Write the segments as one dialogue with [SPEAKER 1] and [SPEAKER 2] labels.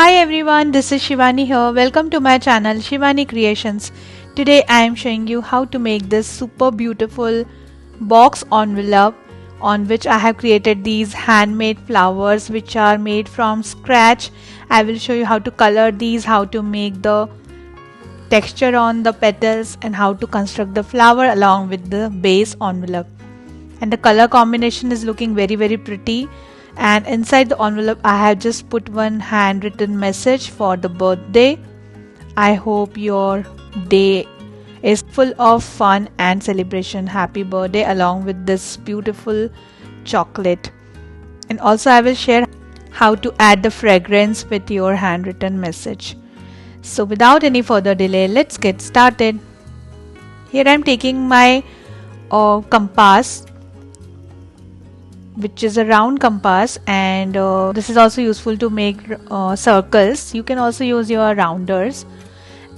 [SPEAKER 1] Hi everyone, this is Shivani here. Welcome to my channel Shivani Creations. Today I am showing you how to make this super beautiful box envelope on which I have created these handmade flowers which are made from scratch. I will show you how to color these, how to make the texture on the petals and how to construct the flower along with the base envelope. And the color combination is looking very pretty. And inside the envelope I have just put one handwritten message for the birthday. I hope your day is full of fun and celebration. Happy birthday, along with this beautiful chocolate. And also I will share how to add the fragrance with your handwritten message. So without any further delay, let's get started. Here I am taking my compass, which is a round compass, and this is also useful to make circles. You can also use your rounders,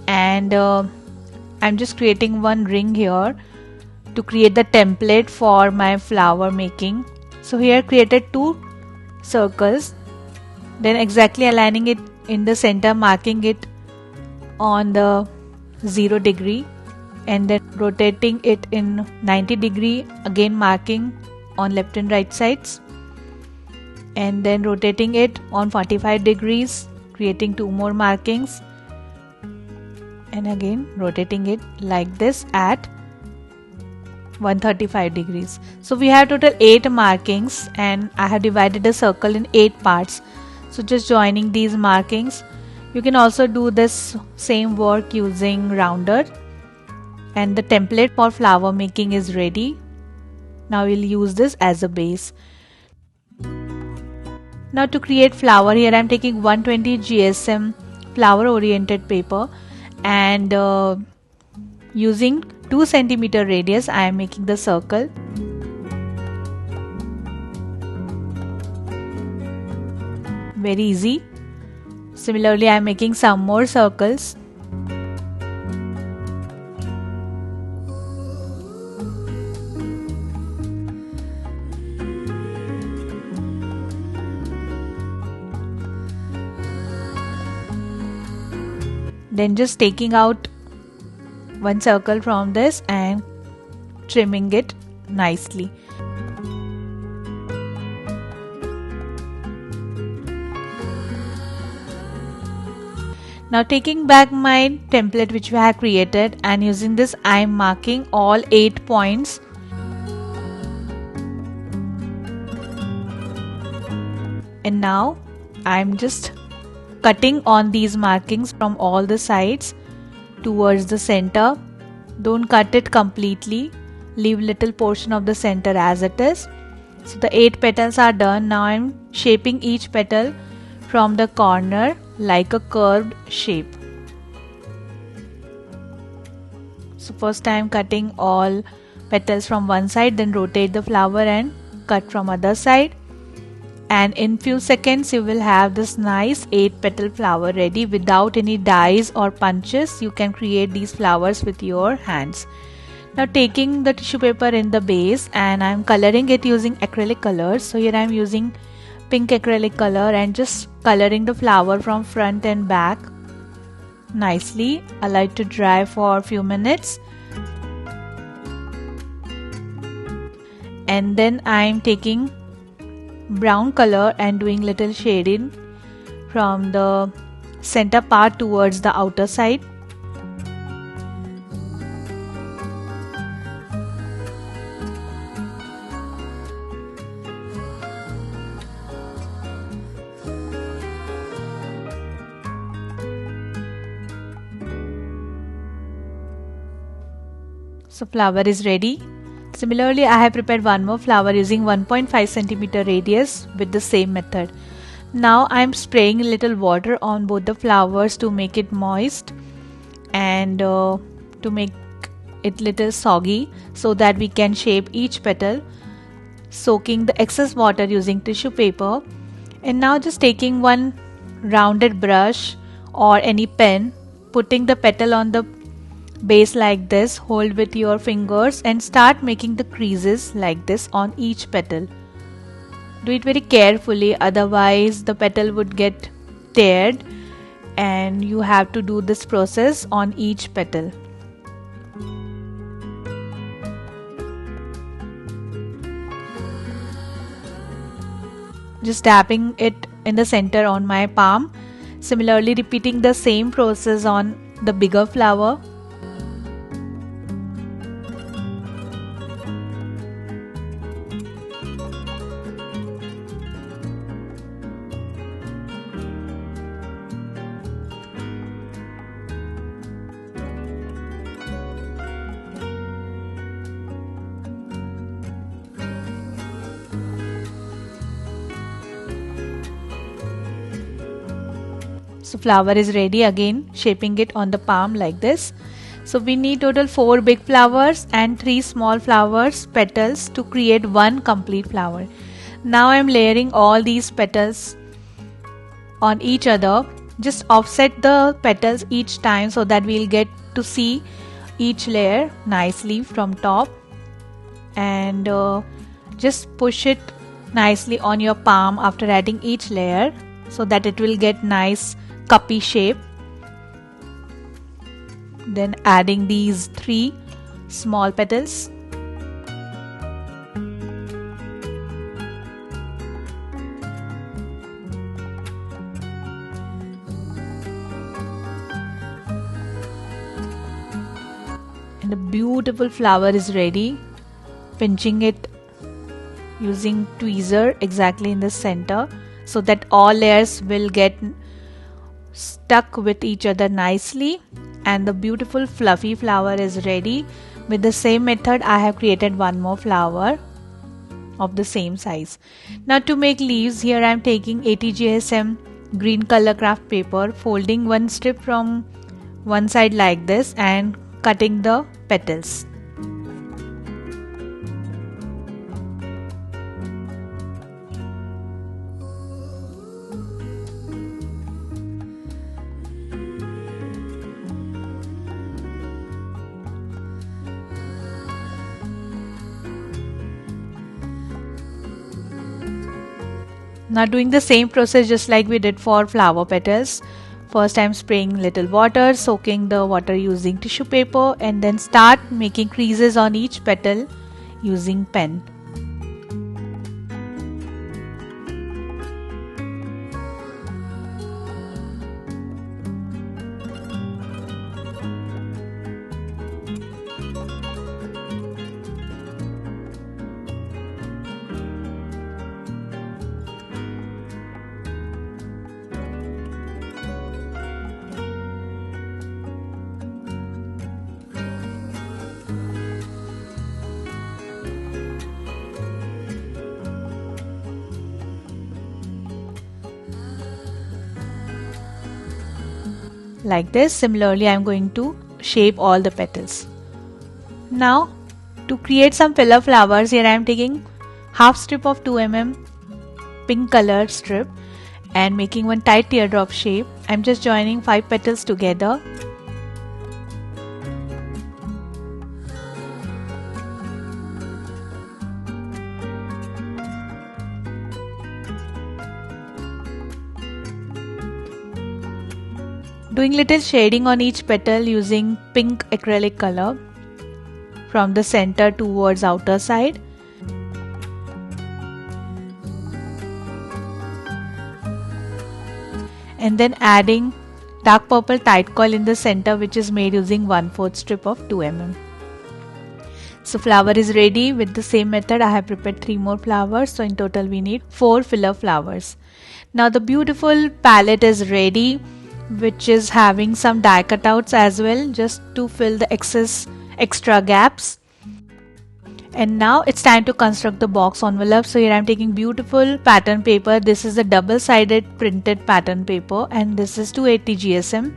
[SPEAKER 1] and I'm just creating one ring here to create the template for my flower making. So here I created two circles, then exactly aligning it in the center, marking it on the 0 degree, and then rotating it in 90 degree, again marking on left and right sides, and then rotating it on 45 degrees, creating two more markings, and again rotating it like this at 135 degrees. So we have total 8 markings, and I have divided the circle in 8 parts. So just joining these markings. You can also do this same work using rounder, and the template for flower making is ready. Now we'll use this as a base. Now to create flower, here I'm taking 120 GSM flower oriented paper, and using 2 cm radius I am making the circle. Very easy. Similarly, I am making some more circles. Then just taking out one circle from this and trimming it nicely. Now taking back my template which we have created, and using this I am marking all 8 points. And now I am just cutting on these markings from all the sides towards the center. Don't cut it completely, leave little portion of the center as it is. So the 8 petals are done. Now I'm shaping each petal from the corner like a curved shape. So first I am cutting all petals from one side, then rotate the flower and cut from other side. And in few seconds you will have this nice 8 petal flower ready without any dies or punches. You can create these flowers with your hands. Now taking the tissue paper in the base, and I am coloring it using acrylic colors. So here I am using pink acrylic color and just coloring the flower from front and back nicely. Allow it to dry for a few minutes, and then I am taking brown color and doing little shading from the center part towards the outer side. So flower is ready. Similarly, I have prepared one more flower using 1.5 cm radius with the same method. Now I am spraying a little water on both the flowers to make it moist and to make it little soggy, so that we can shape each petal, soaking the excess water using tissue paper. And now just taking one rounded brush or any pen, putting the petal on the base like this, hold with your fingers and start making the creases like this on each petal. Do it very carefully, otherwise the petal would get teared. and you have to do this process on each petal. Just tapping it in the center on my palm. Similarly, repeating the same process on the bigger flower. So flower is ready. Again shaping it on the palm like this. So we need total 4 big flowers and 3 small flowers petals to create one complete flower. Now I am layering all these petals on each other. Just offset the petals each time so that we'll get to see each layer nicely from top, and just push it nicely on your palm after adding each layer so that it will get nice cuppy shape. Then adding these 3 small petals. And the beautiful flower is ready. Pinching it using tweezer exactly in the center so that all layers will get stuck with each other nicely, and the beautiful fluffy flower is ready. With the same method I have created one more flower of the same size. Now to make leaves, here I am taking 80 GSM green color craft paper, folding one strip from one side like this and cutting the petals. Now doing the same process just like we did for flower petals. First I am spraying little water, soaking the water using tissue paper, and then start making creases on each petal using pen. Like this. Similarly I am going to shape all the petals. Now to create some filler flowers, here I am taking half strip of 2 mm pink color strip and making one tight teardrop shape. I am just joining 5 petals together. Doing little shading on each petal using pink acrylic color from the center towards outer side. And then adding dark purple tight coil in the center, which is made using 1/4 strip of 2 mm. So flower is ready. With the same method I have prepared 3 more flowers, so in total we need 4 filler flowers. Now the beautiful palette is ready, which is having some die cutouts as well, just to fill the extra gaps. And now it's time to construct the box envelope. So here I'm taking beautiful pattern paper. This is a double-sided printed pattern paper and this is 280 GSM.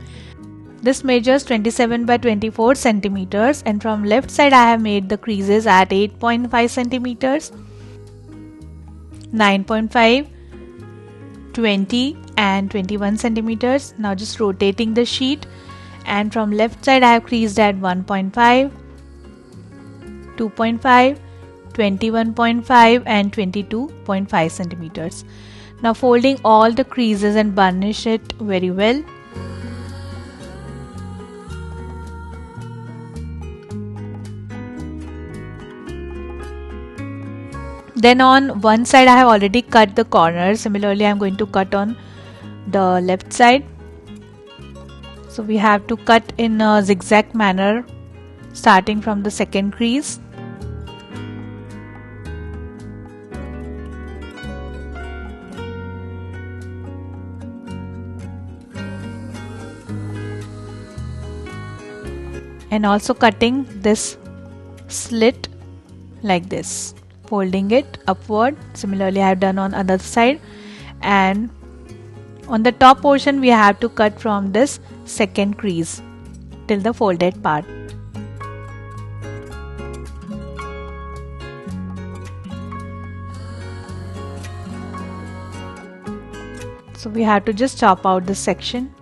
[SPEAKER 1] This measures 27 by 24 centimeters, and from left side I have made the creases at 8.5 centimeters, 9.5, 20 and 21 centimeters. Now just rotating the sheet, and from left side I have creased at 1.5, 2.5, 21.5 and 22.5 centimeters. Now folding all the creases and burnish it very well. Then on one side I have already cut the corner. Similarly, I'm going to cut on the left side. So we have to cut in a zigzag manner starting from the second crease. And also cutting this slit like this, folding it upward. Similarly, I have done on other side, and on the top portion we have to cut from this second crease till the folded part. So we have to just chop out this section,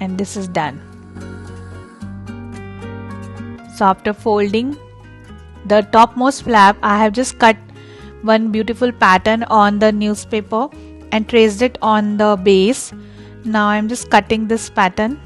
[SPEAKER 1] and this is done. So after folding the topmost flap, I have just cut one beautiful pattern on the newspaper and traced it on the base. Now I'm just cutting this pattern.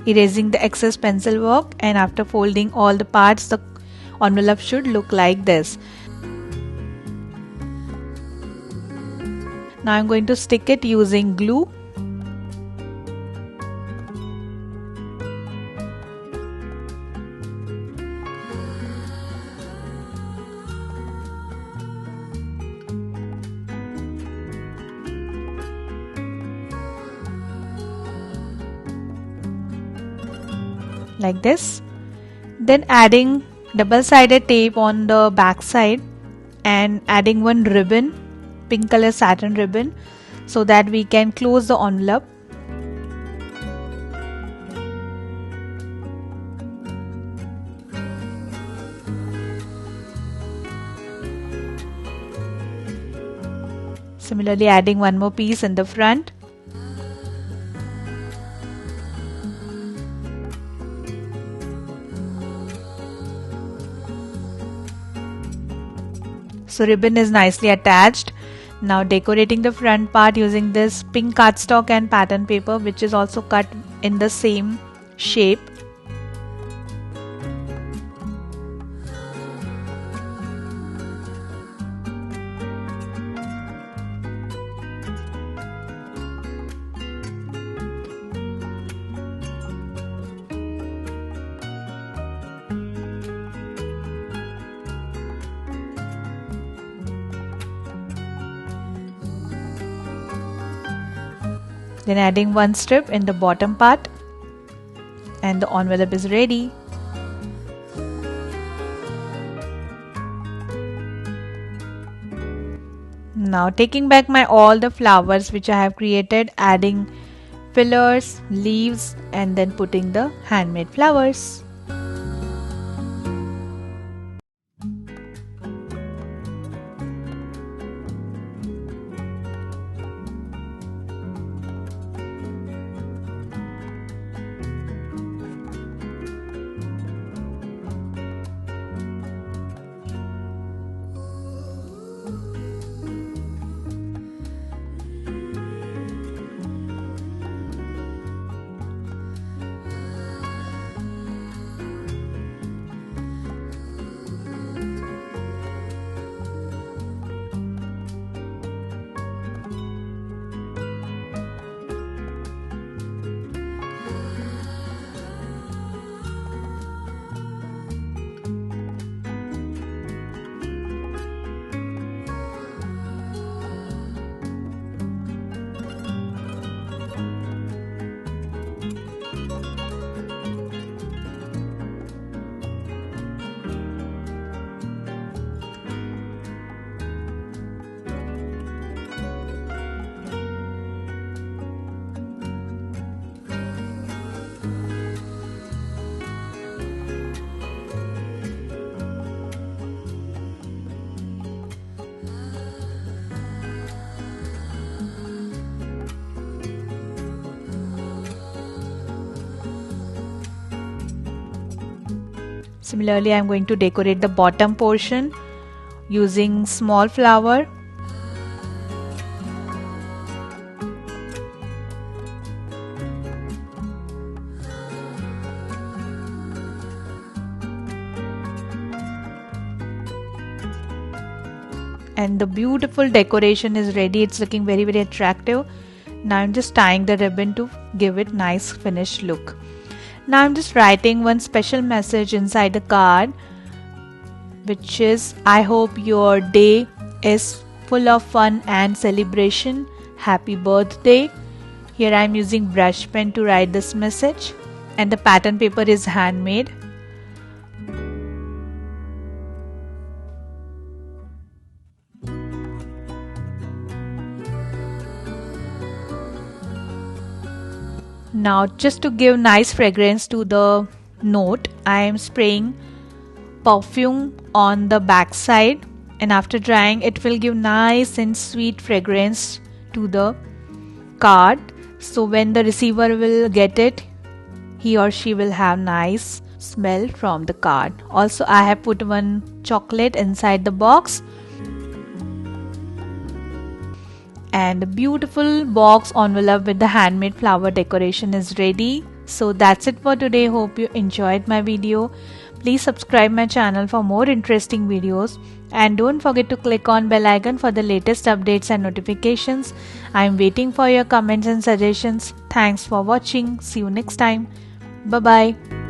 [SPEAKER 1] Erasing the excess pencil work, and after folding all the parts, the envelope should look like this. Now I'm going to stick it using glue. Like this. Then adding double-sided tape on the back side and adding one ribbon, pink color satin ribbon, so that we can close the envelope. Similarly, adding one more piece in the front. So ribbon is nicely attached. Now decorating the front part using this pink cardstock and pattern paper, which is also cut in the same shape. Then adding one strip in the bottom part, and the envelope is ready. Now taking back all the flowers which I have created, adding fillers, leaves, and then putting the handmade flowers. Similarly, I am going to decorate the bottom portion using small flower. And the beautiful decoration is ready. It's looking very attractive. Now I'm just tying the ribbon to give it nice finished look. Now I'm just writing one special message inside the card, which is, I hope your day is full of fun and celebration. Happy birthday. Here I'm using brush pen to write this message, and the pattern paper is handmade. Now, just to give nice fragrance to the note, I am spraying perfume on the back side, and after drying it will give nice and sweet fragrance to the card. So when the receiver will get it, he or she will have nice smell from the card. Also, I have put one chocolate inside the box. And the beautiful box envelope with the handmade flower decoration is ready. So that's it for today. Hope you enjoyed my video. Please subscribe my channel for more interesting videos, and don't forget to click on bell icon for the latest updates and notifications. I am waiting for your comments and suggestions. Thanks for watching. See you next time. Bye bye.